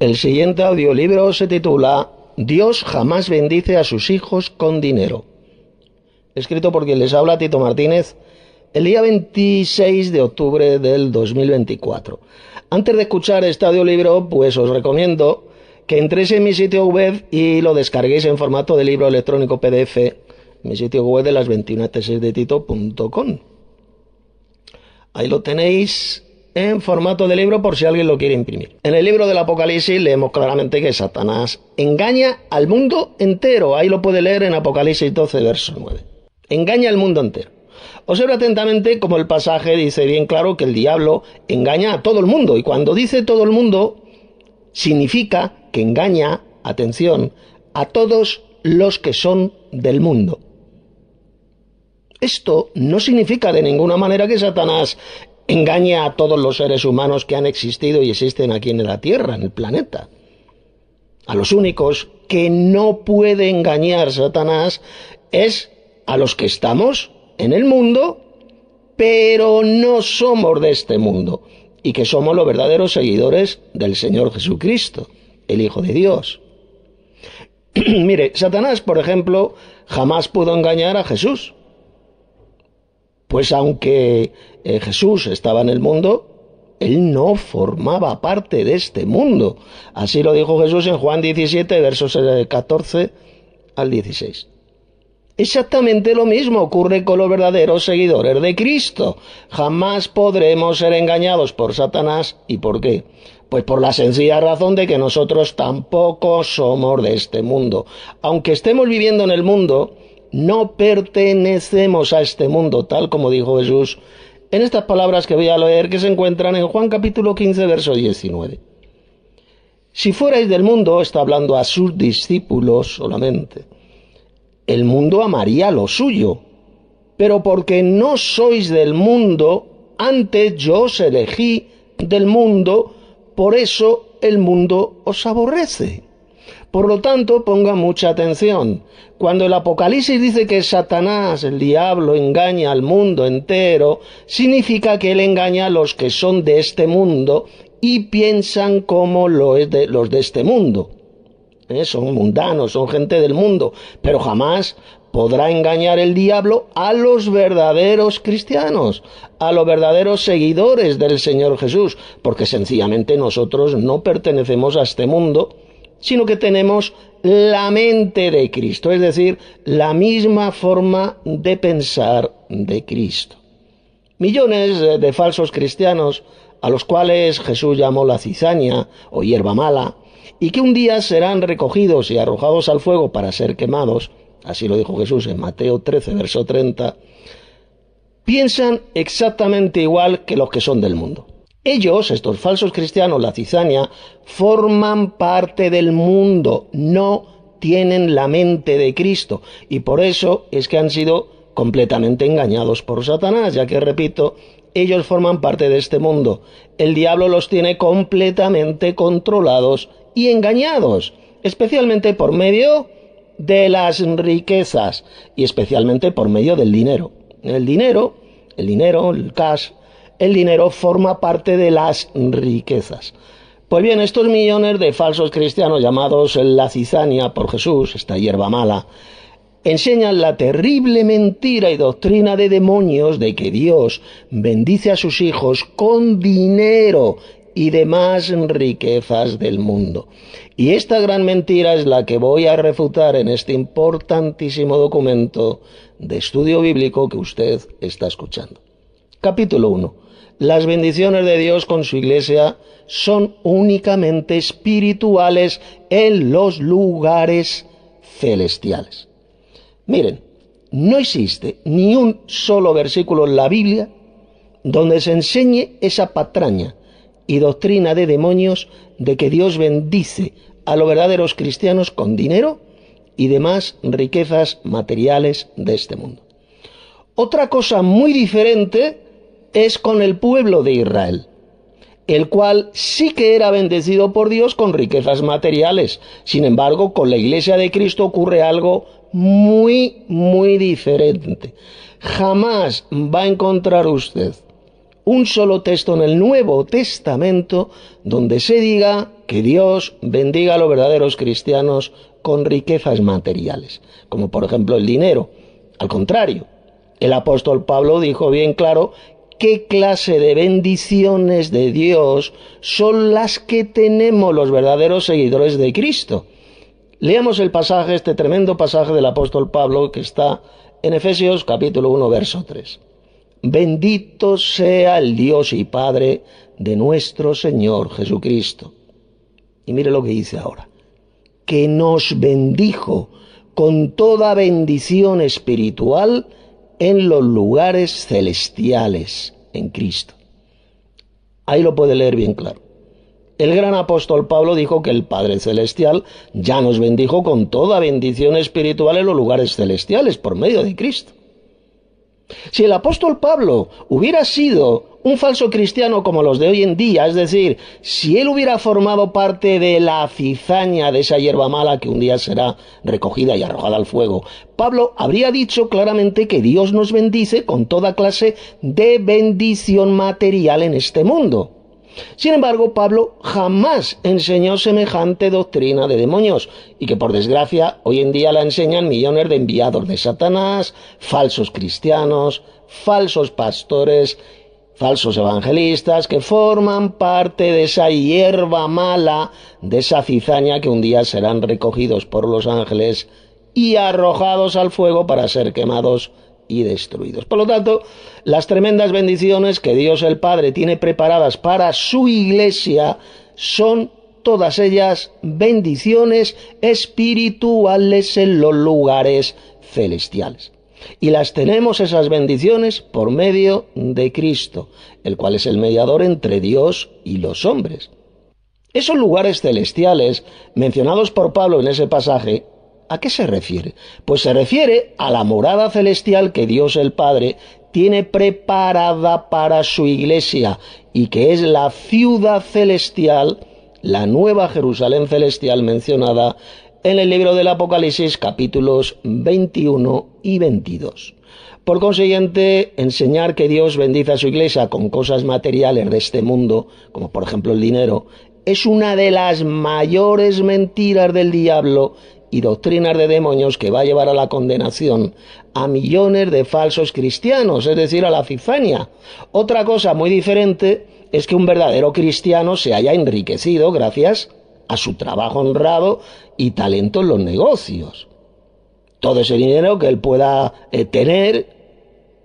El siguiente audiolibro se titula Dios jamás bendice a sus hijos con dinero. Escrito por quien les habla, Tito Martínez, el día 26 de octubre del 2024. Antes de escuchar este audiolibro, pues os recomiendo que entréis en mi sitio web y lo descarguéis en formato de libro electrónico PDF, mi sitio web de las 21 tesis de Tito.com. Ahí lo tenéis en formato de libro por si alguien lo quiere imprimir. En el libro del Apocalipsis leemos claramente que Satanás engaña al mundo entero. Ahí lo puede leer en Apocalipsis 12, verso 9. Engaña al mundo entero. Observa atentamente como el pasaje dice bien claro que el diablo engaña a todo el mundo. Y cuando dice todo el mundo, significa que engaña, atención, a todos los que son del mundo. Esto no significa de ninguna manera que Satanás engaña a todos los seres humanos que han existido y existen aquí en la Tierra, en el planeta. A los únicos que no puede engañar Satanás es a los que estamos en el mundo, pero no somos de este mundo, y que somos los verdaderos seguidores del Señor Jesucristo, el Hijo de Dios. Mire, Satanás, por ejemplo, jamás pudo engañar a Jesús. Pues aunque Jesús estaba en el mundo, él no formaba parte de este mundo. Así lo dijo Jesús en Juan 17, versos 14 al 16. Exactamente lo mismo ocurre con los verdaderos seguidores de Cristo. Jamás podremos ser engañados por Satanás. ¿Y por qué? Pues por la sencilla razón de que nosotros tampoco somos de este mundo. Aunque estemos viviendo en el mundo, no pertenecemos a este mundo, tal como dijo Jesús en estas palabras que voy a leer, que se encuentran en Juan capítulo 15, verso 19. Si fuerais del mundo, está hablando a sus discípulos solamente, el mundo amaría lo suyo, pero porque no sois del mundo, antes yo os elegí del mundo, por eso el mundo os aborrece. Por lo tanto, ponga mucha atención. Cuando el Apocalipsis dice que Satanás, el diablo, engaña al mundo entero, significa que él engaña a los que son de este mundo y piensan como los de este mundo. Son mundanos, son gente del mundo, pero jamás podrá engañar el diablo a los verdaderos cristianos, a los verdaderos seguidores del Señor Jesús, porque sencillamente nosotros no pertenecemos a este mundo, sino que tenemos la mente de Cristo, es decir, la misma forma de pensar de Cristo. Millones de falsos cristianos, a los cuales Jesús llamó la cizaña o hierba mala, y que un día serán recogidos y arrojados al fuego para ser quemados, así lo dijo Jesús en Mateo 13, verso 30, piensan exactamente igual que los que son del mundo. Ellos, estos falsos cristianos, la cizaña, forman parte del mundo, no tienen la mente de Cristo, y por eso es que han sido completamente engañados por Satanás, ya que, repito, ellos forman parte de este mundo. El diablo los tiene completamente controlados y engañados, especialmente por medio de las riquezas y especialmente por medio del dinero. El dinero, el cash, el dinero forma parte de las riquezas. Pues bien, estos millones de falsos cristianos llamados la cizaña por Jesús, esta hierba mala, enseñan la terrible mentira y doctrina de demonios de que Dios bendice a sus hijos con dinero y demás riquezas del mundo. Y esta gran mentira es la que voy a refutar en este importantísimo documento de estudio bíblico que usted está escuchando. Capítulo 1. Las bendiciones de Dios con su iglesia son únicamente espirituales en los lugares celestiales. Miren, no existe ni un solo versículo en la Biblia donde se enseñe esa patraña y doctrina de demonios de que Dios bendice a los verdaderos cristianos con dinero y demás riquezas materiales de este mundo. Otra cosa muy diferente es con el pueblo de Israel, el cual sí que era bendecido por Dios con riquezas materiales. Sin embargo, con la Iglesia de Cristo ocurre algo muy diferente. Jamás va a encontrar usted un solo texto en el Nuevo Testamento donde se diga que Dios bendiga a los verdaderos cristianos con riquezas materiales, como por ejemplo el dinero. Al contrario, el apóstol Pablo dijo bien claro qué clase de bendiciones de Dios son las que tenemos los verdaderos seguidores de Cristo. Leamos el pasaje, este tremendo pasaje del apóstol Pablo que está en Efesios capítulo 1, verso 3. Bendito sea el Dios y Padre de nuestro Señor Jesucristo. Y mire lo que dice ahora. Que nos bendijo con toda bendición espiritual en los lugares celestiales en Cristo. Ahí lo puede leer bien claro. El gran apóstol Pablo dijo que el Padre Celestial ya nos bendijo con toda bendición espiritual en los lugares celestiales por medio de Cristo. Si el apóstol Pablo hubiera sido un falso cristiano como los de hoy en día, es decir, si él hubiera formado parte de la cizaña de esa hierba mala que un día será recogida y arrojada al fuego, Pablo habría dicho claramente que Dios nos bendice con toda clase de bendición material en este mundo. Sin embargo, Pablo jamás enseñó semejante doctrina de demonios, y que por desgracia hoy en día la enseñan millones de enviados de Satanás, falsos cristianos, falsos pastores, falsos evangelistas, que forman parte de esa hierba mala, de esa cizaña que un día serán recogidos por los ángeles y arrojados al fuego para ser quemados y destruidos. Por lo tanto, las tremendas bendiciones que Dios el Padre tiene preparadas para su iglesia son todas ellas bendiciones espirituales en los lugares celestiales. Y las tenemos esas bendiciones por medio de Cristo, el cual es el mediador entre Dios y los hombres. Esos lugares celestiales mencionados por Pablo en ese pasaje, ¿a qué se refiere? Pues se refiere a la morada celestial que Dios el Padre tiene preparada para su iglesia y que es la ciudad celestial, la nueva Jerusalén celestial mencionada en el libro del Apocalipsis capítulos 21 y 22. Por consiguiente, enseñar que Dios bendice a su iglesia con cosas materiales de este mundo, como por ejemplo el dinero, es una de las mayores mentiras del diablo y doctrinas de demonios que va a llevar a la condenación a millones de falsos cristianos, es decir, a la cizaña. Otra cosa muy diferente es que un verdadero cristiano se haya enriquecido gracias a su trabajo honrado y talento en los negocios. Todo ese dinero que él pueda tener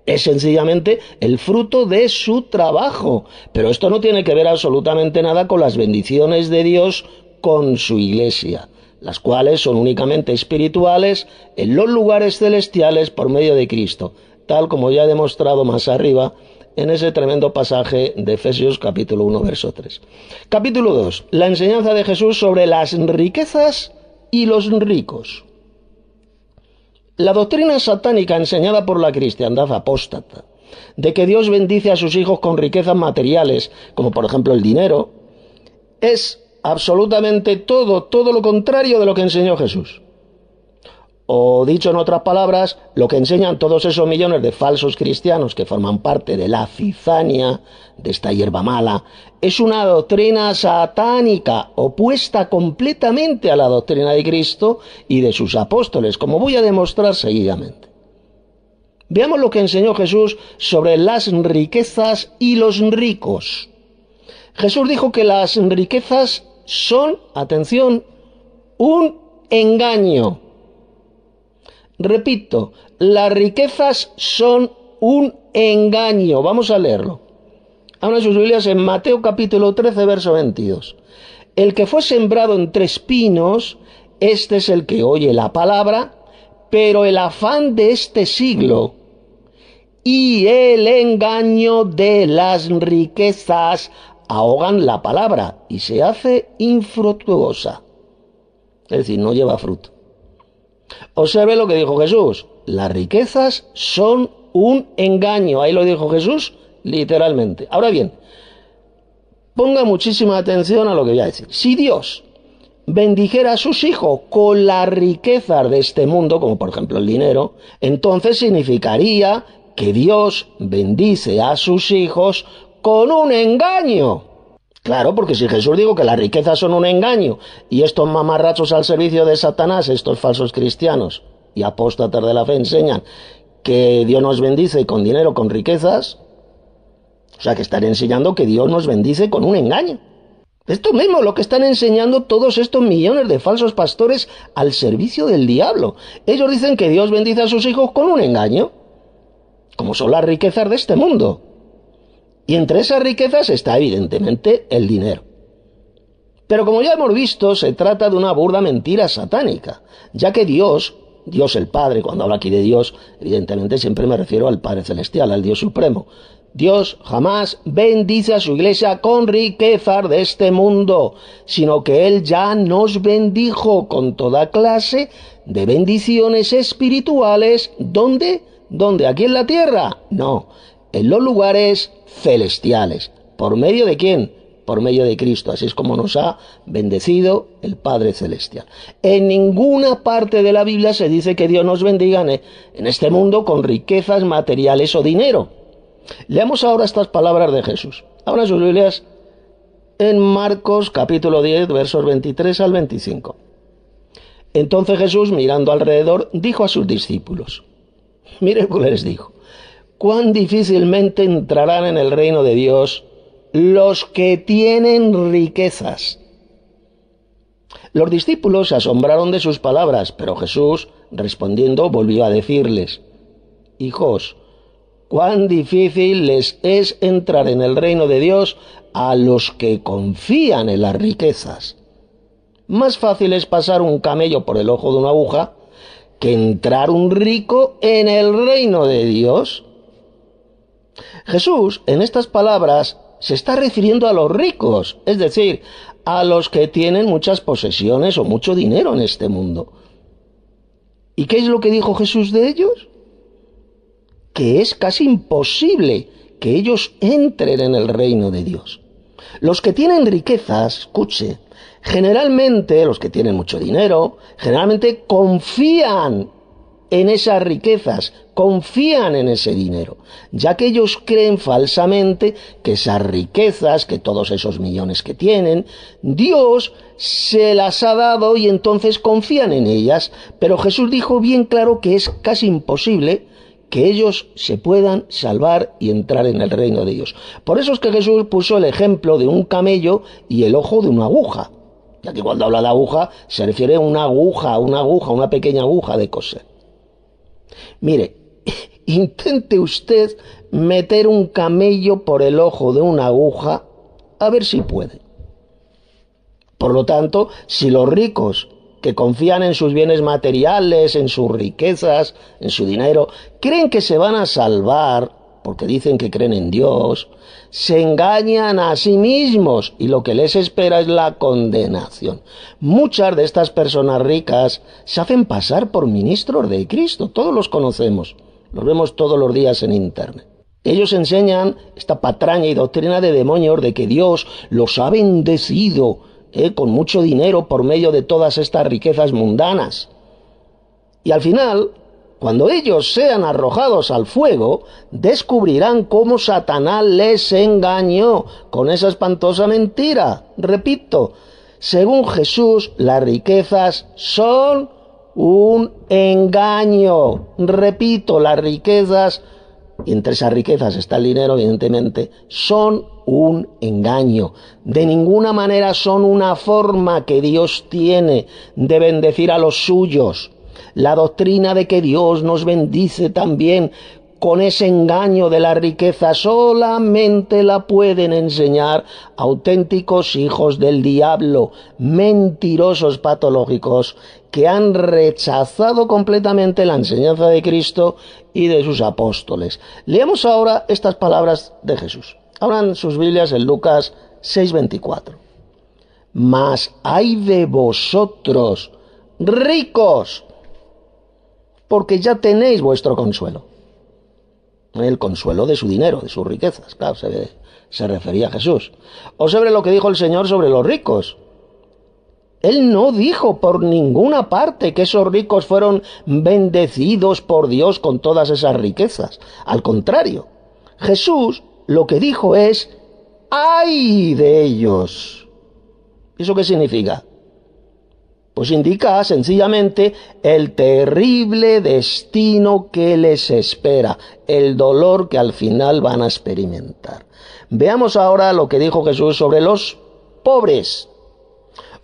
es sencillamente el fruto de su trabajo. Pero esto no tiene que ver absolutamente nada con las bendiciones de Dios con su iglesia, las cuales son únicamente espirituales en los lugares celestiales por medio de Cristo, tal como ya he demostrado más arriba en ese tremendo pasaje de Efesios capítulo 1, verso 3. Capítulo 2. La enseñanza de Jesús sobre las riquezas y los ricos. La doctrina satánica enseñada por la cristiandad apóstata, de que Dios bendice a sus hijos con riquezas materiales, como por ejemplo el dinero, es absolutamente todo lo contrario de lo que enseñó Jesús. O dicho en otras palabras, lo que enseñan todos esos millones de falsos cristianos que forman parte de la cizaña, de esta hierba mala, es una doctrina satánica opuesta completamente a la doctrina de Cristo y de sus apóstoles, como voy a demostrar seguidamente. Veamos lo que enseñó Jesús sobre las riquezas y los ricos. Jesús dijo que las riquezas son, atención, un engaño. Repito, las riquezas son un engaño. Vamos a leerlo. Abran sus Biblias en Mateo capítulo 13, verso 22. El que fue sembrado entre espinos, este es el que oye la palabra, pero el afán de este siglo y el engaño de las riquezas ahogan la palabra y se hace infructuosa. Es decir, no lleva fruto. Observe lo que dijo Jesús. Las riquezas son un engaño. Ahí lo dijo Jesús literalmente. Ahora bien, ponga muchísima atención a lo que voy a decir. Si Dios bendijera a sus hijos con las riquezas de este mundo, como por ejemplo el dinero, entonces significaría que Dios bendice a sus hijos con un engaño. Claro, porque si Jesús dijo que las riquezas son un engaño y estos mamarrachos al servicio de Satanás, estos falsos cristianos y apóstatas de la fe enseñan que Dios nos bendice con dinero, con riquezas, o sea que están enseñando que Dios nos bendice con un engaño. Esto mismo lo que están enseñando todos estos millones de falsos pastores al servicio del diablo. Ellos dicen que Dios bendice a sus hijos con un engaño, como son las riquezas de este mundo. Y entre esas riquezas está evidentemente el dinero. Pero como ya hemos visto, se trata de una burda mentira satánica, ya que Dios el Padre, cuando hablo aquí de Dios, evidentemente siempre me refiero al Padre Celestial, al Dios Supremo. Dios jamás bendice a su iglesia con riquezas de este mundo, sino que Él ya nos bendijo con toda clase de bendiciones espirituales. ¿Dónde? ¿Dónde? ¿Aquí en la tierra? No, en los lugares celestiales. ¿Por medio de quién? Por medio de Cristo. Así es como nos ha bendecido el Padre Celestial. En ninguna parte de la Biblia se dice que Dios nos bendiga en este mundo con riquezas materiales o dinero. Leamos ahora estas palabras de Jesús. Abran sus Biblias en Marcos capítulo 10, versos 23 al 25. Entonces Jesús, mirando alrededor, dijo a sus discípulos, miren cómo les dijo, cuán difícilmente entrarán en el reino de Dios los que tienen riquezas. Los discípulos se asombraron de sus palabras, pero Jesús, respondiendo, volvió a decirles, hijos, cuán difícil les es entrar en el reino de Dios a los que confían en las riquezas. Más fácil es pasar un camello por el ojo de una aguja que entrar un rico en el reino de Dios. Jesús, en estas palabras, se está refiriendo a los ricos, es decir, a los que tienen muchas posesiones o mucho dinero en este mundo. ¿Y qué es lo que dijo Jesús de ellos? Que es casi imposible que ellos entren en el reino de Dios. Los que tienen riquezas, escuche, generalmente, los que tienen mucho dinero, generalmente confían en esas riquezas, confían en ese dinero, ya que ellos creen falsamente que esas riquezas, que todos esos millones que tienen, Dios se las ha dado y entonces confían en ellas. Pero Jesús dijo bien claro que es casi imposible que ellos se puedan salvar y entrar en el reino de Dios. Por eso es que Jesús puso el ejemplo de un camello y el ojo de una aguja, ya que cuando habla de aguja se refiere a una aguja, una pequeña aguja de coser. Mire, intente usted meter un camello por el ojo de una aguja, a ver si puede. Por lo tanto, si los ricos que confían en sus bienes materiales, en sus riquezas, en su dinero, creen que se van a salvar porque dicen que creen en Dios, se engañan a sí mismos y lo que les espera es la condenación. Muchas de estas personas ricas se hacen pasar por ministros de Cristo, todos los conocemos, los vemos todos los días en internet. Ellos enseñan esta patraña y doctrina de demonios de que Dios los ha bendecido con mucho dinero por medio de todas estas riquezas mundanas. Y al final, cuando ellos sean arrojados al fuego, descubrirán cómo Satanás les engañó con esa espantosa mentira. Repito, según Jesús, las riquezas son un engaño. Repito, las riquezas, y entre esas riquezas está el dinero, evidentemente, son un engaño. De ninguna manera son una forma que Dios tiene de bendecir a los suyos. La doctrina de que Dios nos bendice también con ese engaño de la riqueza solamente la pueden enseñar auténticos hijos del diablo, mentirosos patológicos que han rechazado completamente la enseñanza de Cristo y de sus apóstoles. Leemos ahora estas palabras de Jesús. Abran sus Biblias en Lucas 6:24. Mas ay de vosotros, ricos, porque ya tenéis vuestro consuelo. El consuelo de su dinero, de sus riquezas. Claro, se refería a Jesús. Observe lo que dijo el Señor sobre los ricos. Él no dijo por ninguna parte que esos ricos fueron bendecidos por Dios con todas esas riquezas. Al contrario, Jesús lo que dijo es: ¡ay de ellos! ¿Eso qué significa? Pues indica sencillamente el terrible destino que les espera, el dolor que al final van a experimentar. Veamos ahora lo que dijo Jesús sobre los pobres.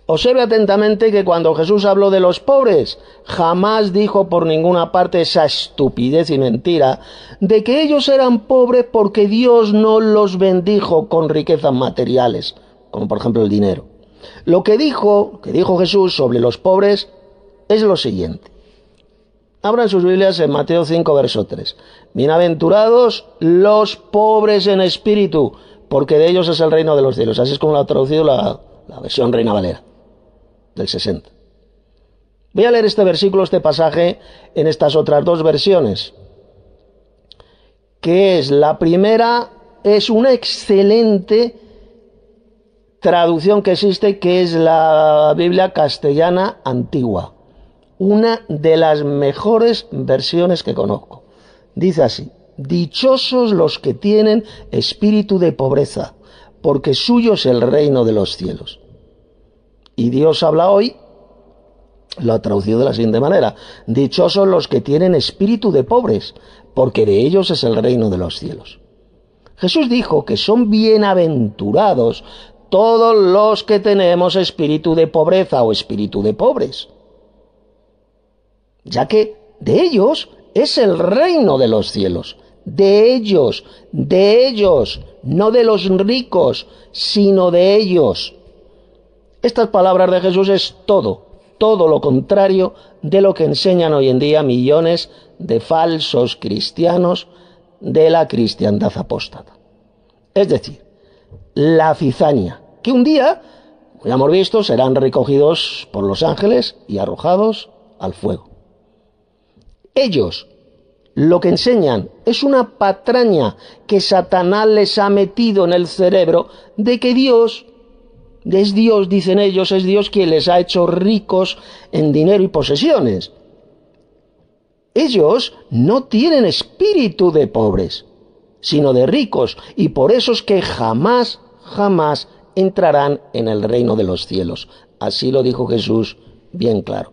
Observe atentamente que cuando Jesús habló de los pobres, jamás dijo por ninguna parte esa estupidez y mentira de que ellos eran pobres porque Dios no los bendijo con riquezas materiales, como por ejemplo el dinero. Lo que dijo Jesús sobre los pobres es lo siguiente. Abran sus Biblias en Mateo 5, verso 3. Bienaventurados los pobres en espíritu, porque de ellos es el reino de los cielos. Así es como lo ha traducido la versión Reina Valera del 60. Voy a leer este versículo, este pasaje, en estas otras dos versiones. Que es, la primera es una excelente traducción que existe, que es la Biblia castellana antigua. Una de las mejores versiones que conozco. Dice así: dichosos los que tienen espíritu de pobreza, porque suyo es el reino de los cielos. Y Dios habla hoy, lo ha traducido de la siguiente manera: dichosos los que tienen espíritu de pobres, porque de ellos es el reino de los cielos. Jesús dijo que son bienaventurados todos los que tenemos espíritu de pobreza o espíritu de pobres, ya que de ellos es el reino de los cielos. De ellos, no de los ricos, sino de ellos. Estas palabras de Jesús es todo lo contrario de lo que enseñan hoy en día millones de falsos cristianos de la cristiandad apóstata. Es decir, la cizaña, que un día, como ya hemos visto, serán recogidos por los ángeles y arrojados al fuego. Ellos, lo que enseñan es una patraña que Satanás les ha metido en el cerebro de que Dios es Dios, dicen ellos, es Dios quien les ha hecho ricos en dinero y posesiones. Ellos no tienen espíritu de pobres, sino de ricos, y por eso es que jamás entrarán en el reino de los cielos. Así lo dijo Jesús bien claro.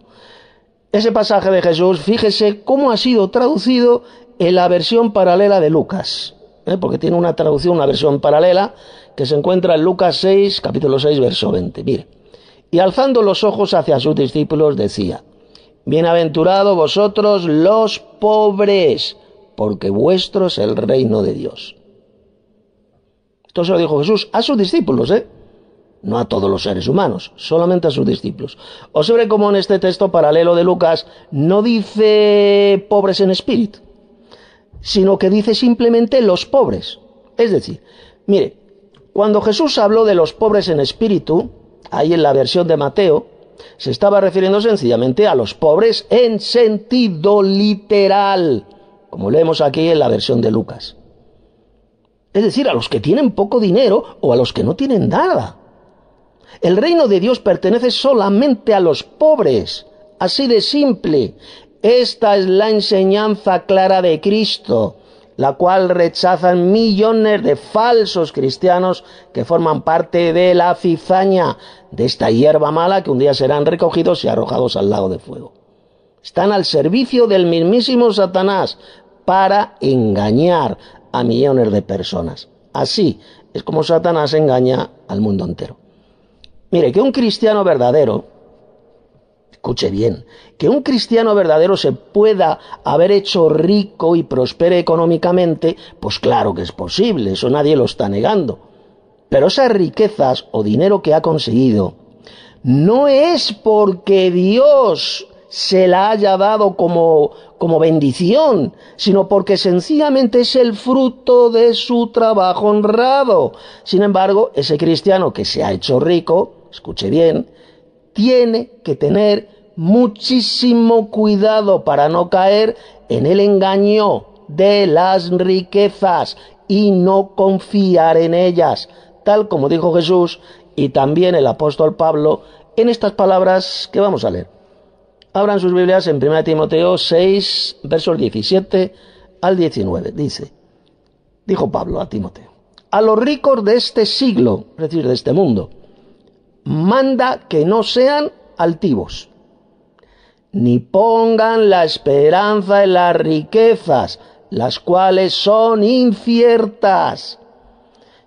Ese pasaje de Jesús, fíjese cómo ha sido traducido en la versión paralela de Lucas, porque tiene una traducción, una versión paralela, que se encuentra en Lucas 6, capítulo 6, verso 20. Mire: y alzando los ojos hacia sus discípulos decía: bienaventurados vosotros los pobres, porque vuestro es el reino de Dios. Esto se lo dijo Jesús a sus discípulos, no a todos los seres humanos, solamente a sus discípulos. Observe cómo en este texto paralelo de Lucas no dice pobres en espíritu, sino que dice simplemente los pobres. Es decir, mire, cuando Jesús habló de los pobres en espíritu, ahí en la versión de Mateo, se estaba refiriendo sencillamente a los pobres en sentido literal, como leemos aquí en la versión de Lucas. Es decir, a los que tienen poco dinero o a los que no tienen nada. El reino de Dios pertenece solamente a los pobres, así de simple. Esta es la enseñanza clara de Cristo, la cual rechazan millones de falsos cristianos que forman parte de la cizaña, de esta hierba mala que un día serán recogidos y arrojados al lago de fuego. Están al servicio del mismísimo Satanás para engañar a millones de personas. Así es como Satanás engaña al mundo entero. Mire, que un cristiano verdadero, escuche bien, que un cristiano verdadero se pueda haber hecho rico y prospere económicamente, pues claro que es posible, eso nadie lo está negando. Pero esas riquezas o dinero que ha conseguido no es porque Dios se la haya dado como bendición, sino porque sencillamente es el fruto de su trabajo honrado. Sin embargo, ese cristiano que se ha hecho rico, escuche bien, tiene que tener muchísimo cuidado para no caer en el engaño de las riquezas y no confiar en ellas, tal como dijo Jesús y también el apóstol Pablo en estas palabras que vamos a leer. Abran sus Biblias en 1 Timoteo 6, versos 17 al 19. Dijo Pablo a Timoteo: a los ricos de este siglo, es decir, de este mundo, manda que no sean altivos, ni pongan la esperanza en las riquezas, las cuales son inciertas,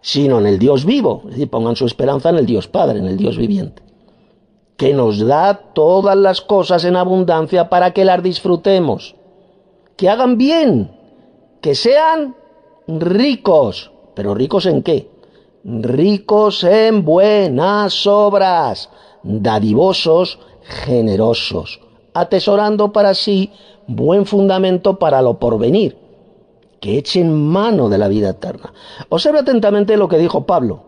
sino en el Dios vivo, es decir, pongan su esperanza en el Dios Padre, en el Dios viviente, que nos da todas las cosas en abundancia para que las disfrutemos, que hagan bien, que sean ricos. ¿Pero ricos en qué? Ricos en buenas obras, dadivosos, generosos, atesorando para sí buen fundamento para lo porvenir, que echen mano de la vida eterna. Observe atentamente lo que dijo Pablo.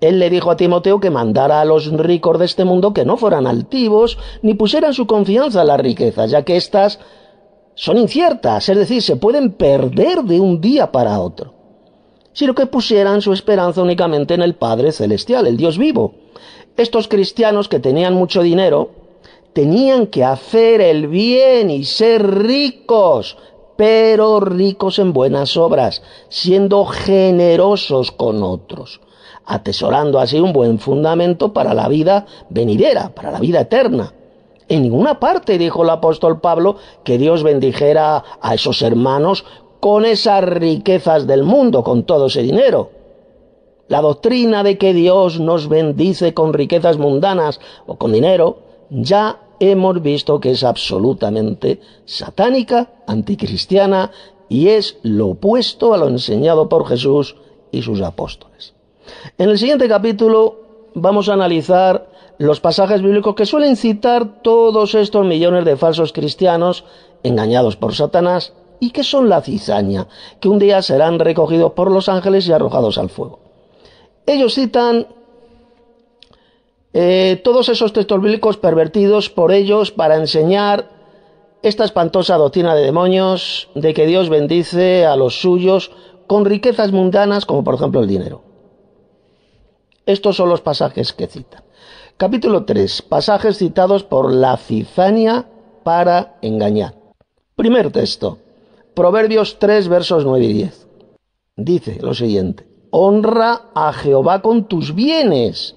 Él le dijo a Timoteo que mandara a los ricos de este mundo que no fueran altivos, ni pusieran su confianza en las riquezas, ya que éstas son inciertas, es decir, se pueden perder de un día para otro, sino que pusieran su esperanza únicamente en el Padre Celestial, el Dios vivo. Estos cristianos que tenían mucho dinero tenían que hacer el bien y ser ricos, pero ricos en buenas obras, siendo generosos con otros, atesorando así un buen fundamento para la vida venidera, para la vida eterna. En ninguna parte dijo el apóstol Pablo que Dios bendijera a esos hermanos con esas riquezas del mundo, con todo ese dinero. La doctrina de que Dios nos bendice con riquezas mundanas o con dinero, ya hemos visto que es absolutamente satánica, anticristiana, y es lo opuesto a lo enseñado por Jesús y sus apóstoles. En el siguiente capítulo vamos a analizar los pasajes bíblicos que suelen citar todos estos millones de falsos cristianos engañados por Satanás y que son la cizaña, que un día serán recogidos por los ángeles y arrojados al fuego. Ellos citan todos esos textos bíblicos pervertidos por ellos para enseñar esta espantosa doctrina de demonios de que Dios bendice a los suyos con riquezas mundanas, como por ejemplo el dinero. Estos son los pasajes que citan. Capítulo 3. Pasajes citados por la cizaña para engañar. Primer texto. Proverbios 3, versos 9 y 10. Dice lo siguiente: honra a Jehová con tus bienes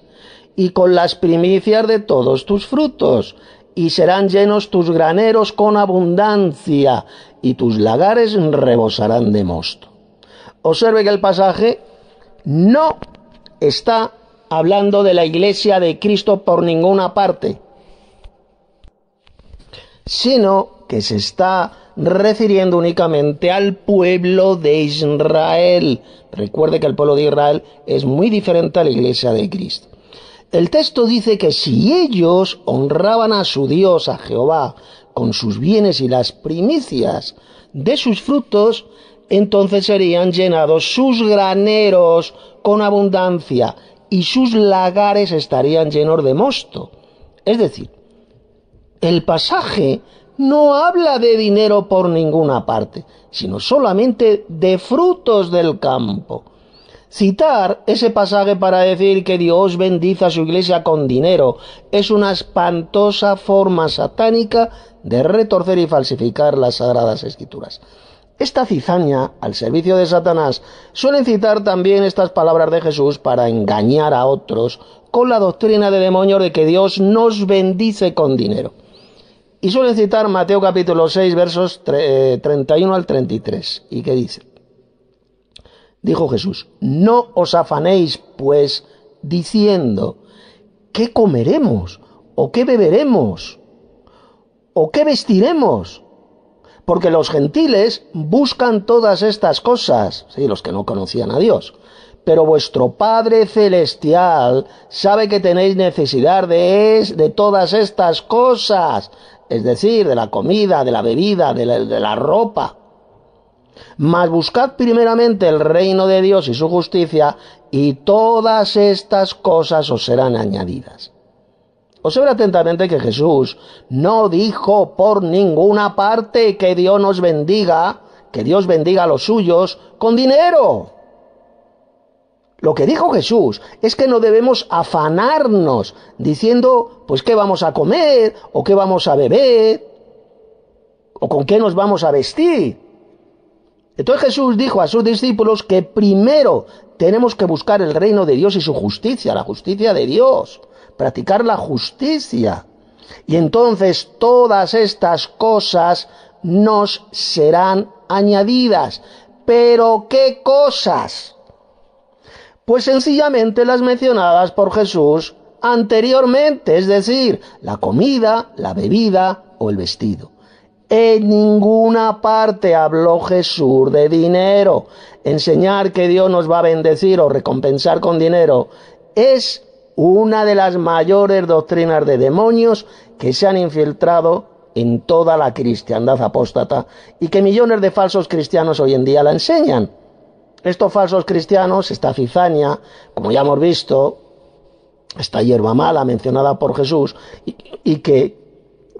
y con las primicias de todos tus frutos, y serán llenos tus graneros con abundancia, y tus lagares rebosarán de mosto. Observe que el pasaje no está hablando de la iglesia de Cristo por ninguna parte, sino que se está refiriendo únicamente al pueblo de Israel. Recuerde que el pueblo de Israel es muy diferente a la iglesia de Cristo. El texto dice que si ellos honraban a su Dios, a Jehová, con sus bienes y las primicias de sus frutos, entonces serían llenados sus graneros con abundancia y sus lagares estarían llenos de mosto. Es decir, el pasaje no habla de dinero por ninguna parte, sino solamente de frutos del campo. Citar ese pasaje para decir que Dios bendice a su iglesia con dinero es una espantosa forma satánica de retorcer y falsificar las Sagradas Escrituras. Esta cizaña, al servicio de Satanás, suelen citar también estas palabras de Jesús para engañar a otros con la doctrina de demonios de que Dios nos bendice con dinero. Y suelen citar Mateo capítulo 6, versos 31 al 33. ¿Y qué dice? Dijo Jesús: no os afanéis, pues, diciendo, ¿qué comeremos? ¿O qué beberemos? ¿O qué vestiremos? Porque los gentiles buscan todas estas cosas, sí, los que no conocían a Dios. Pero vuestro Padre Celestial sabe que tenéis necesidad de todas estas cosas, es decir, de la comida, de la bebida, de la ropa. Mas buscad primeramente el reino de Dios y su justicia, y todas estas cosas os serán añadidas. Observe atentamente que Jesús no dijo por ninguna parte que Dios nos bendiga, que Dios bendiga a los suyos con dinero. Lo que dijo Jesús es que no debemos afanarnos diciendo, pues, qué vamos a comer, o qué vamos a beber, o con qué nos vamos a vestir. Entonces Jesús dijo a sus discípulos que primero tenemos que buscar el reino de Dios y su justicia, la justicia de Dios, practicar la justicia. Y entonces todas estas cosas nos serán añadidas. ¿Pero qué cosas? Pues sencillamente las mencionadas por Jesús anteriormente, es decir, la comida, la bebida o el vestido. En ninguna parte habló Jesús de dinero. Enseñar que Dios nos va a bendecir o recompensar con dinero es una de las mayores doctrinas de demonios que se han infiltrado en toda la cristiandad apóstata y que millones de falsos cristianos hoy en día la enseñan. Estos falsos cristianos, esta cizaña, como ya hemos visto, esta hierba mala mencionada por Jesús, y que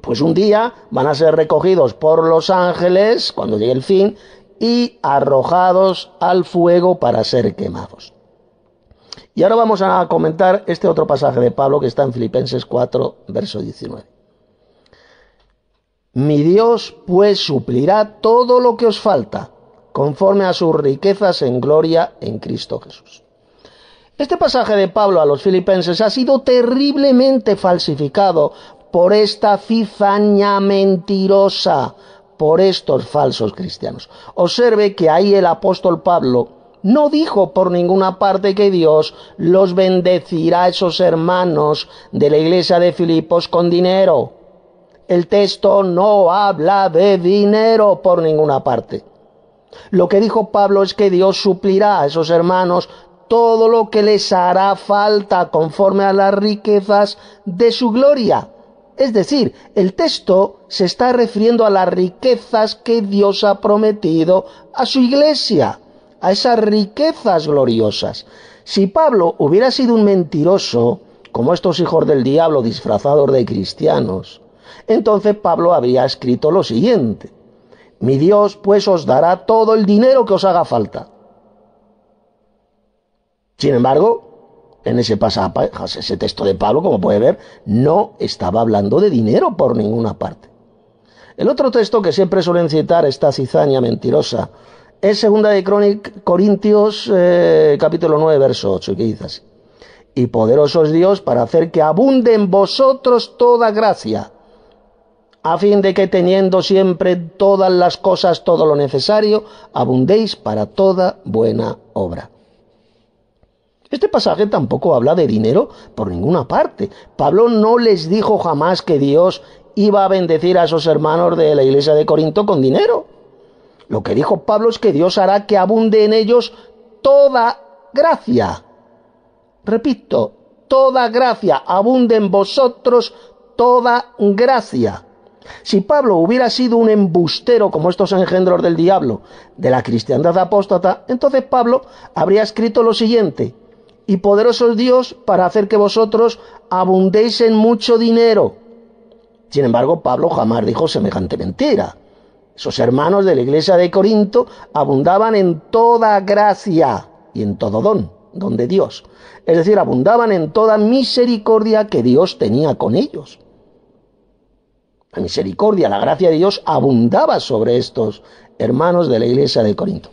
pues un día van a ser recogidos por los ángeles cuando llegue el fin y arrojados al fuego para ser quemados. Y ahora vamos a comentar este otro pasaje de Pablo que está en Filipenses 4, verso 19. Mi Dios pues suplirá todo lo que os falta, conforme a sus riquezas en gloria en Cristo Jesús. Este pasaje de Pablo a los filipenses ha sido terriblemente falsificado por esta cizaña mentirosa, por estos falsos cristianos. Observe que ahí el apóstol Pablo no dijo por ninguna parte que Dios los bendecirá a esos hermanos de la iglesia de Filipos con dinero. El texto no habla de dinero por ninguna parte. Lo que dijo Pablo es que Dios suplirá a esos hermanos todo lo que les hará falta conforme a las riquezas de su gloria. Es decir, el texto se está refiriendo a las riquezas que Dios ha prometido a su iglesia, a esas riquezas gloriosas. Si Pablo hubiera sido un mentiroso, como estos hijos del diablo disfrazados de cristianos, entonces Pablo habría escrito lo siguiente: mi Dios pues os dará todo el dinero que os haga falta. Sin embargo, en ese pasaje, ese texto de Pablo, como puede ver, no estaba hablando de dinero por ninguna parte. El otro texto que siempre suelen citar esta cizaña mentirosa es 2 de Corintios capítulo 9, verso 8, que dice así: y poderoso es Dios para hacer que abunde en vosotros toda gracia, a fin de que teniendo siempre todas las cosas, todo lo necesario, abundéis para toda buena obra. Este pasaje tampoco habla de dinero por ninguna parte. Pablo no les dijo jamás que Dios iba a bendecir a esos hermanos de la iglesia de Corinto con dinero. Lo que dijo Pablo es que Dios hará que abunde en ellos toda gracia. Repito, toda gracia, abunde en vosotros toda gracia. Si Pablo hubiera sido un embustero como estos engendros del diablo de la cristiandad apóstata, entonces Pablo habría escrito lo siguiente: y poderoso es Dios para hacer que vosotros abundéis en mucho dinero. Sin embargo, Pablo jamás dijo semejante mentira. Esos hermanos de la iglesia de Corinto abundaban en toda gracia y en todo don de Dios. Es decir, abundaban en toda misericordia que Dios tenía con ellos. La misericordia, la gracia de Dios abundaba sobre estos hermanos de la iglesia de Corinto.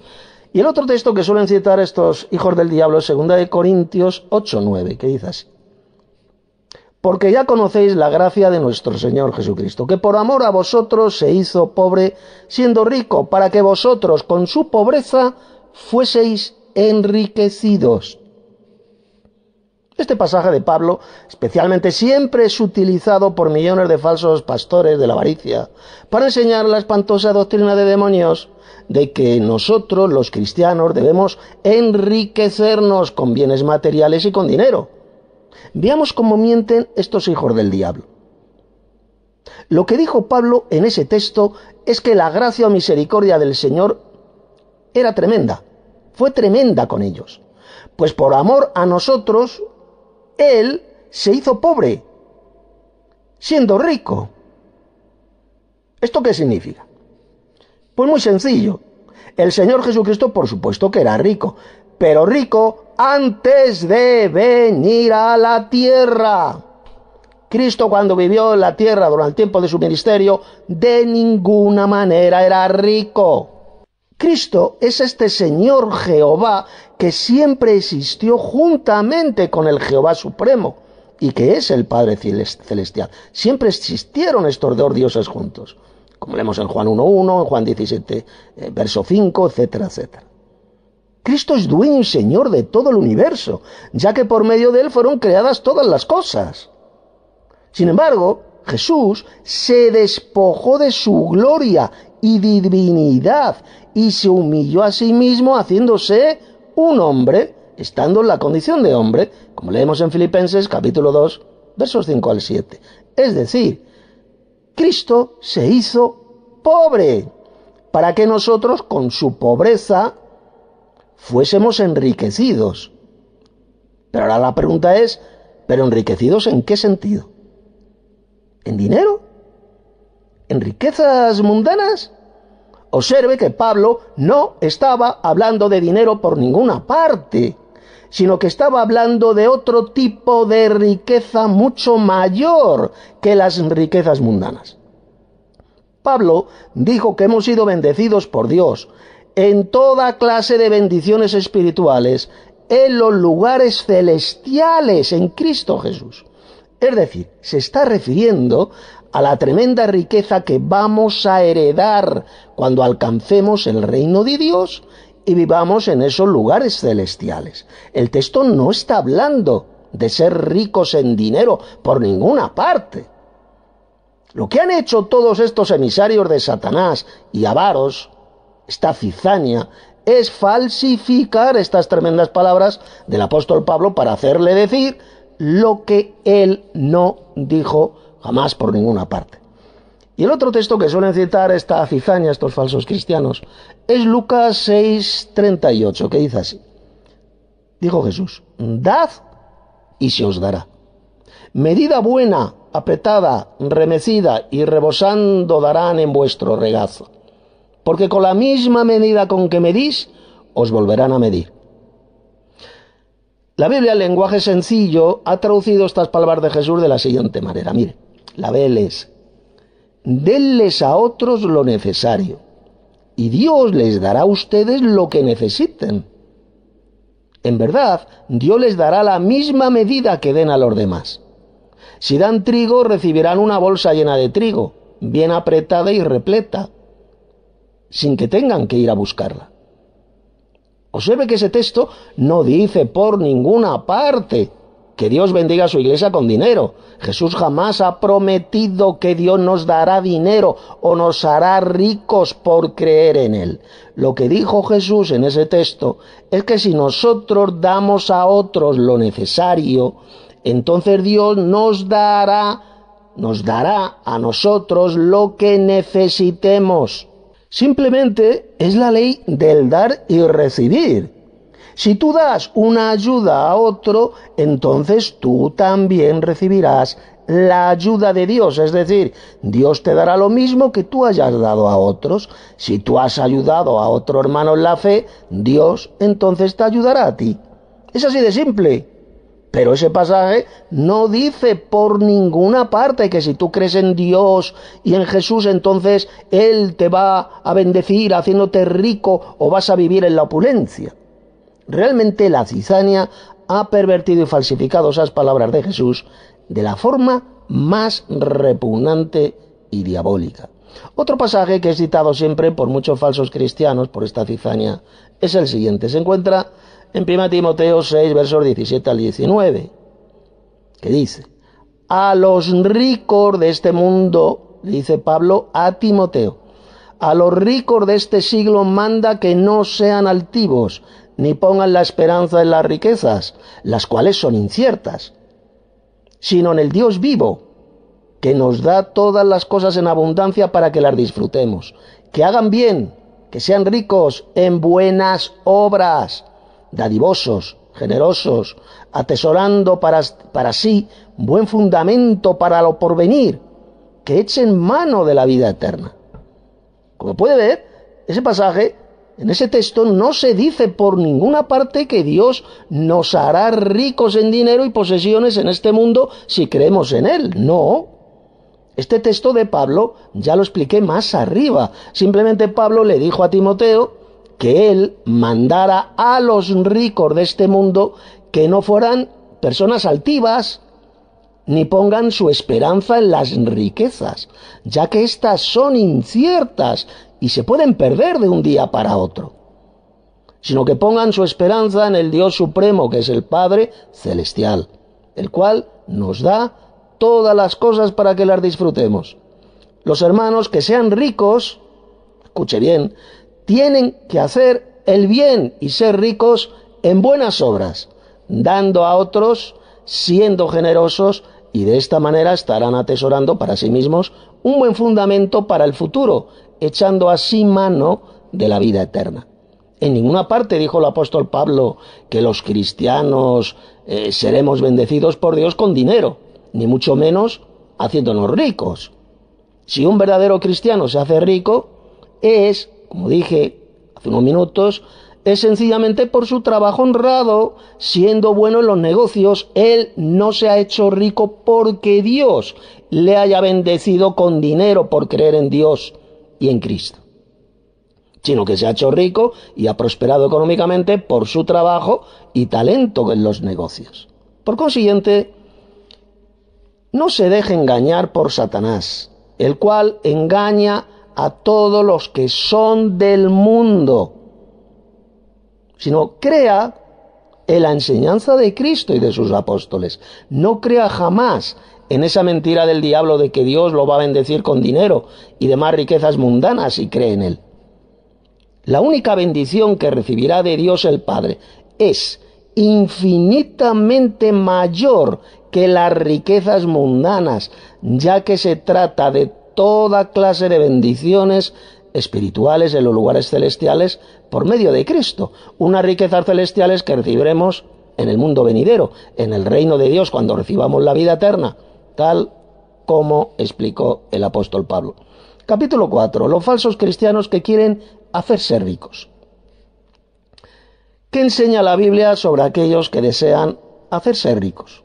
Y el otro texto que suelen citar estos hijos del diablo es 2 de Corintios 8, 9, que dice así: porque ya conocéis la gracia de nuestro Señor Jesucristo, que por amor a vosotros se hizo pobre, siendo rico, para que vosotros con su pobreza fueseis enriquecidos. Este pasaje de Pablo, especialmente, siempre es utilizado por millones de falsos pastores de la avaricia para enseñar la espantosa doctrina de demonios de que nosotros, los cristianos, debemos enriquecernos con bienes materiales y con dinero. Veamos cómo mienten estos hijos del diablo. Lo que dijo Pablo en ese texto es que la gracia o misericordia del Señor era tremenda, fue tremenda con ellos, pues por amor a nosotros, Él se hizo pobre, siendo rico. ¿Esto qué significa? Pues muy sencillo. El Señor Jesucristo, por supuesto que era rico, pero rico antes de venir a la tierra. Cristo, cuando vivió en la tierra durante el tiempo de su ministerio, de ninguna manera era rico. Cristo es este Señor Jehová que siempre existió juntamente con el Jehová Supremo y que es el Padre Celestial. Siempre existieron estos dos dioses juntos, como leemos en Juan 1.1, en Juan 17, verso 5, etcétera, etcétera. Cristo es dueño y Señor de todo el universo, ya que por medio de Él fueron creadas todas las cosas. Sin embargo, Jesús se despojó de su gloria y divinidad y se humilló a sí mismo haciéndose un hombre, estando en la condición de hombre, como leemos en Filipenses capítulo 2, versos 5 al 7. Es decir, Cristo se hizo pobre para que nosotros con su pobreza fuésemos enriquecidos. Pero ahora la pregunta es, ¿pero enriquecidos en qué sentido? ¿En dinero? ¿En riquezas mundanas? Observe que Pablo no estaba hablando de dinero por ninguna parte, sino que estaba hablando de otro tipo de riqueza mucho mayor que las riquezas mundanas. Pablo dijo que hemos sido bendecidos por Dios en toda clase de bendiciones espirituales en los lugares celestiales en Cristo Jesús. Es decir, se está refiriendo a la tremenda riqueza que vamos a heredar cuando alcancemos el reino de Dios y vivamos en esos lugares celestiales. El texto no está hablando de ser ricos en dinero por ninguna parte. Lo que han hecho todos estos emisarios de Satanás y avaros, esta cizaña, es falsificar estas tremendas palabras del apóstol Pablo para hacerle decir lo que él no dijo jamás por ninguna parte. Y el otro texto que suelen citar esta cizaña, estos falsos cristianos, es Lucas 6:38, que dice así: dijo Jesús, dad y se os dará. Medida buena, apretada, remecida y rebosando darán en vuestro regazo. Porque con la misma medida con que medís, os volverán a medir. La Biblia, en lenguaje sencillo, ha traducido estas palabras de Jesús de la siguiente manera. Mire, la B es: denles a otros lo necesario, y Dios les dará a ustedes lo que necesiten. En verdad, Dios les dará la misma medida que den a los demás. Si dan trigo, recibirán una bolsa llena de trigo, bien apretada y repleta, sin que tengan que ir a buscarla. Observe que ese texto no dice por ninguna parte que Dios bendiga a su iglesia con dinero. Jesús jamás ha prometido que Dios nos dará dinero o nos hará ricos por creer en Él. Lo que dijo Jesús en ese texto es que si nosotros damos a otros lo necesario, entonces Dios nos dará a nosotros lo que necesitemos. Simplemente es la ley del dar y recibir. Si tú das una ayuda a otro, entonces tú también recibirás la ayuda de Dios. Es decir, Dios te dará lo mismo que tú hayas dado a otros. Si tú has ayudado a otro hermano en la fe, Dios entonces te ayudará a ti. Es así de simple. Pero ese pasaje no dice por ninguna parte que si tú crees en Dios y en Jesús, entonces Él te va a bendecir haciéndote rico o vas a vivir en la opulencia. Realmente la cizaña ha pervertido y falsificado esas palabras de Jesús de la forma más repugnante y diabólica. Otro pasaje que es citado siempre por muchos falsos cristianos por esta cizaña es el siguiente. Se encuentra en 1 Timoteo 6, versos 17 al 19, que dice: a los ricos de este mundo, dice Pablo a Timoteo, a los ricos de este siglo manda que no sean altivos, ni pongan la esperanza en las riquezas, las cuales son inciertas, sino en el Dios vivo, que nos da todas las cosas en abundancia para que las disfrutemos. Que hagan bien, que sean ricos en buenas obras, dadivosos, generosos, atesorando para sí buen fundamento para lo porvenir, que echen mano de la vida eterna. Como puede ver, ese pasaje, en ese texto, no se dice por ninguna parte que Dios nos hará ricos en dinero y posesiones en este mundo si creemos en Él. No. Este texto de Pablo ya lo expliqué más arriba. Simplemente Pablo le dijo a Timoteo que Él mandara a los ricos de este mundo que no fueran personas altivas, ni pongan su esperanza en las riquezas, ya que éstas son inciertas y se pueden perder de un día para otro, sino que pongan su esperanza en el Dios Supremo, que es el Padre Celestial, el cual nos da todas las cosas para que las disfrutemos. Los hermanos que sean ricos, escuche bien, tienen que hacer el bien y ser ricos en buenas obras, dando a otros, siendo generosos, y de esta manera estarán atesorando para sí mismos un buen fundamento para el futuro, echando así mano de la vida eterna. En ninguna parte dijo el apóstol Pablo que los cristianos seremos bendecidos por Dios con dinero, ni mucho menos haciéndonos ricos. Si un verdadero cristiano se hace rico, es, como dije hace unos minutos, es sencillamente por su trabajo honrado, siendo bueno en los negocios. Él no se ha hecho rico porque Dios le haya bendecido con dinero por creer en Dios y en Cristo, sino que se ha hecho rico y ha prosperado económicamente por su trabajo y talento en los negocios. Por consiguiente, no se deje engañar por Satanás, el cual engaña a todos los que son del mundo, sino crea en la enseñanza de Cristo y de sus apóstoles. No crea jamás en esa mentira del diablo de que Dios lo va a bendecir con dinero y demás riquezas mundanas si cree en él. La única bendición que recibirá de Dios el Padre es infinitamente mayor que las riquezas mundanas, ya que se trata de toda clase de bendiciones espirituales en los lugares celestiales por medio de Cristo, unas riquezas celestiales que recibiremos en el mundo venidero, en el reino de Dios, cuando recibamos la vida eterna, tal como explicó el apóstol Pablo. Capítulo 4. Los falsos cristianos que quieren hacerse ricos. ¿Qué enseña la Biblia sobre aquellos que desean hacerse ricos?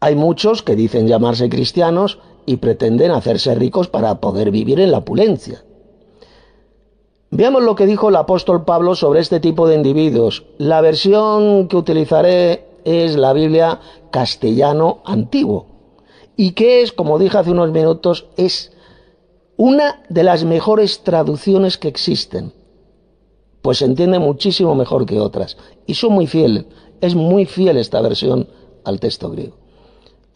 Hay muchos que dicen llamarse cristianos y pretenden hacerse ricos para poder vivir en la opulencia. Veamos lo que dijo el apóstol Pablo sobre este tipo de individuos. La versión que utilizaré es la Biblia castellano antiguo, y que es, como dije hace unos minutos, es una de las mejores traducciones que existen, pues se entiende muchísimo mejor que otras, y son muy fieles. Es muy fiel esta versión al texto griego.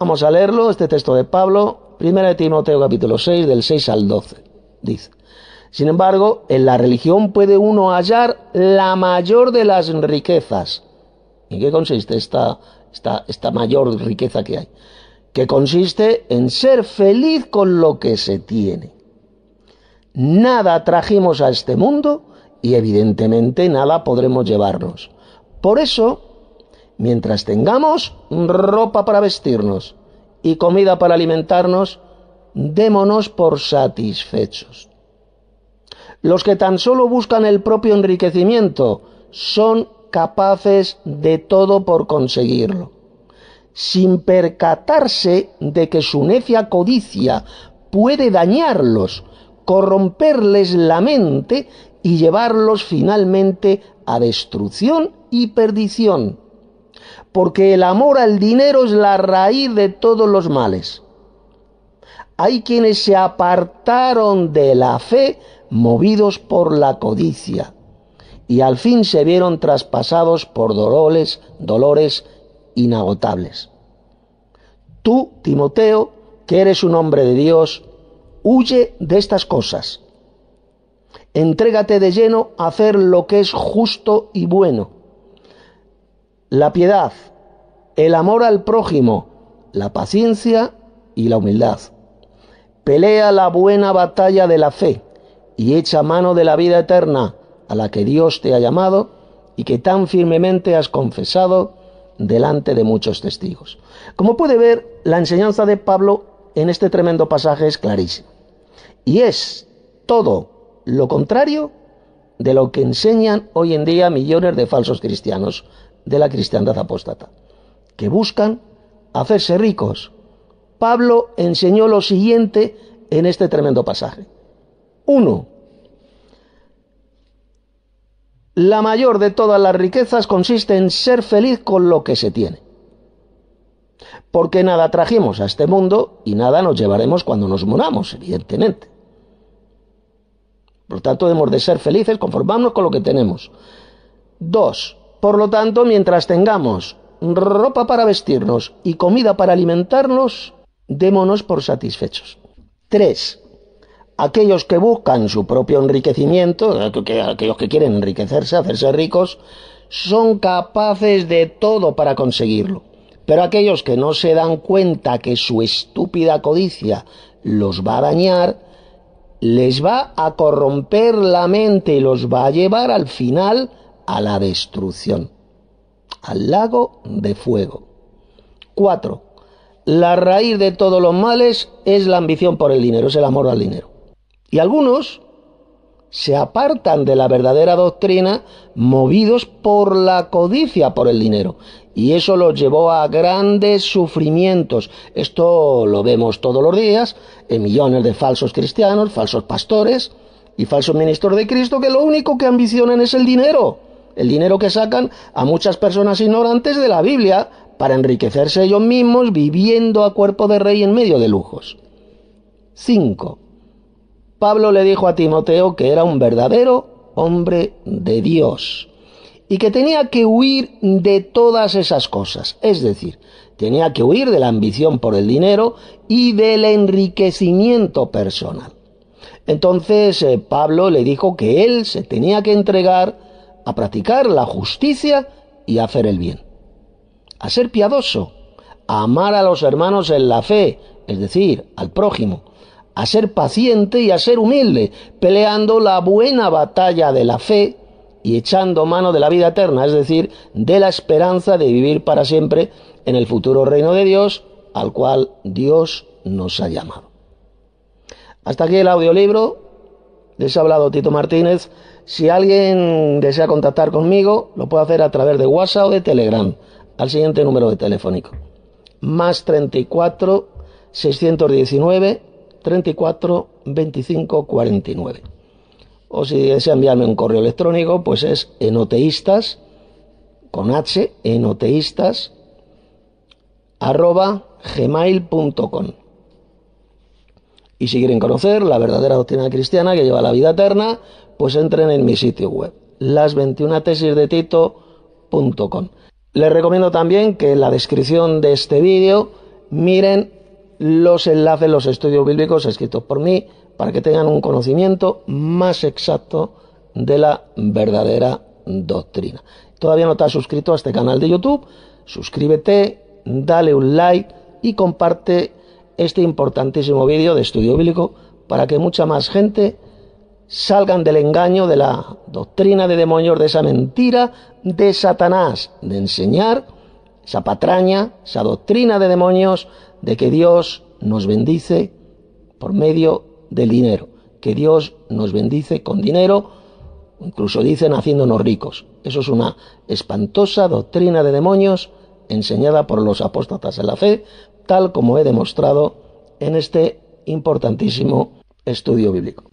Vamos a leerlo, este texto de Pablo, 1 Timoteo capítulo 6, del 6 al 12. Dice: sin embargo, en la religión puede uno hallar la mayor de las riquezas. ¿En qué consiste esta mayor riqueza que hay? Que consiste en ser feliz con lo que se tiene. Nada trajimos a este mundo y evidentemente nada podremos llevarnos. Por eso, mientras tengamos ropa para vestirnos y comida para alimentarnos, démonos por satisfechos. Los que tan solo buscan el propio enriquecimiento son capaces de todo por conseguirlo, sin percatarse de que su necia codicia puede dañarlos, corromperles la mente y llevarlos finalmente a destrucción y perdición. Porque el amor al dinero es la raíz de todos los males. Hay quienes se apartaron de la fe movidos por la codicia, y al fin se vieron traspasados por dolores inagotables. Tú, Timoteo, que eres un hombre de Dios, huye de estas cosas. Entrégate de lleno a hacer lo que es justo y bueno. La piedad, el amor al prójimo, la paciencia y la humildad. Pelea la buena batalla de la fe y echa mano de la vida eterna a la que Dios te ha llamado y que tan firmemente has confesado delante de muchos testigos. Como puede ver, la enseñanza de Pablo en este tremendo pasaje es clarísima. Y es todo lo contrario de lo que enseñan hoy en día millones de falsos cristianos de la cristiandad apóstata, que buscan hacerse ricos. Pablo enseñó lo siguiente en este tremendo pasaje. 1. La mayor de todas las riquezas consiste en ser feliz con lo que se tiene. Porque nada trajimos a este mundo y nada nos llevaremos cuando nos muramos, evidentemente. Por lo tanto, debemos de ser felices, conformarnos con lo que tenemos. 2. Por lo tanto, mientras tengamos ropa para vestirnos y comida para alimentarnos, démonos por satisfechos. 3. Aquellos que buscan su propio enriquecimiento, aquellos que quieren enriquecerse, hacerse ricos, son capaces de todo para conseguirlo. Pero aquellos que no se dan cuenta que su estúpida codicia los va a dañar, les va a corromper la mente y los va a llevar al final a la destrucción, al lago de fuego. 4. La raíz de todos los males es la ambición por el dinero, es el amor al dinero. Y algunos se apartan de la verdadera doctrina movidos por la codicia por el dinero. Y eso los llevó a grandes sufrimientos. Esto lo vemos todos los días en millones de falsos cristianos, falsos pastores y falsos ministros de Cristo que lo único que ambicionan es el dinero. El dinero que sacan a muchas personas ignorantes de la Biblia para enriquecerse ellos mismos viviendo a cuerpo de rey en medio de lujos. 5. Pablo le dijo a Timoteo que era un verdadero hombre de Dios y que tenía que huir de todas esas cosas, es decir, tenía que huir de la ambición por el dinero y del enriquecimiento personal. Entonces Pablo le dijo que él se tenía que entregar a practicar la justicia y a hacer el bien, a ser piadoso, a amar a los hermanos en la fe, es decir, al prójimo, a ser paciente y a ser humilde, peleando la buena batalla de la fe y echando mano de la vida eterna, es decir, de la esperanza de vivir para siempre en el futuro reino de Dios, al cual Dios nos ha llamado. Hasta aquí el audiolibro. Les ha hablado Tito Martínez. Si alguien desea contactar conmigo, lo puede hacer a través de WhatsApp o de Telegram, al siguiente número de telefónico: más 34 619 34 25 49. O si desea enviarme un correo electrónico, pues es enoteístas, con H, enoteístas, @gmail.com. Y si quieren conocer la verdadera doctrina cristiana que lleva a la vida eterna, pues entren en mi sitio web, las21tesisdetito.com. Les recomiendo también que en la descripción de este vídeo miren los enlaces, los estudios bíblicos escritos por mí, para que tengan un conocimiento más exacto de la verdadera doctrina. ¿Todavía no te has suscrito a este canal de YouTube? Suscríbete, dale un like y comparte este importantísimo vídeo de estudio bíblico para que mucha más gente salgan del engaño, de la doctrina de demonios, de esa mentira de Satanás, de enseñar esa patraña, esa doctrina de demonios, de que Dios nos bendice por medio del dinero, que Dios nos bendice con dinero, incluso dicen haciéndonos ricos. Eso es una espantosa doctrina de demonios enseñada por los apóstatas en la fe, tal como he demostrado en este importantísimo estudio bíblico.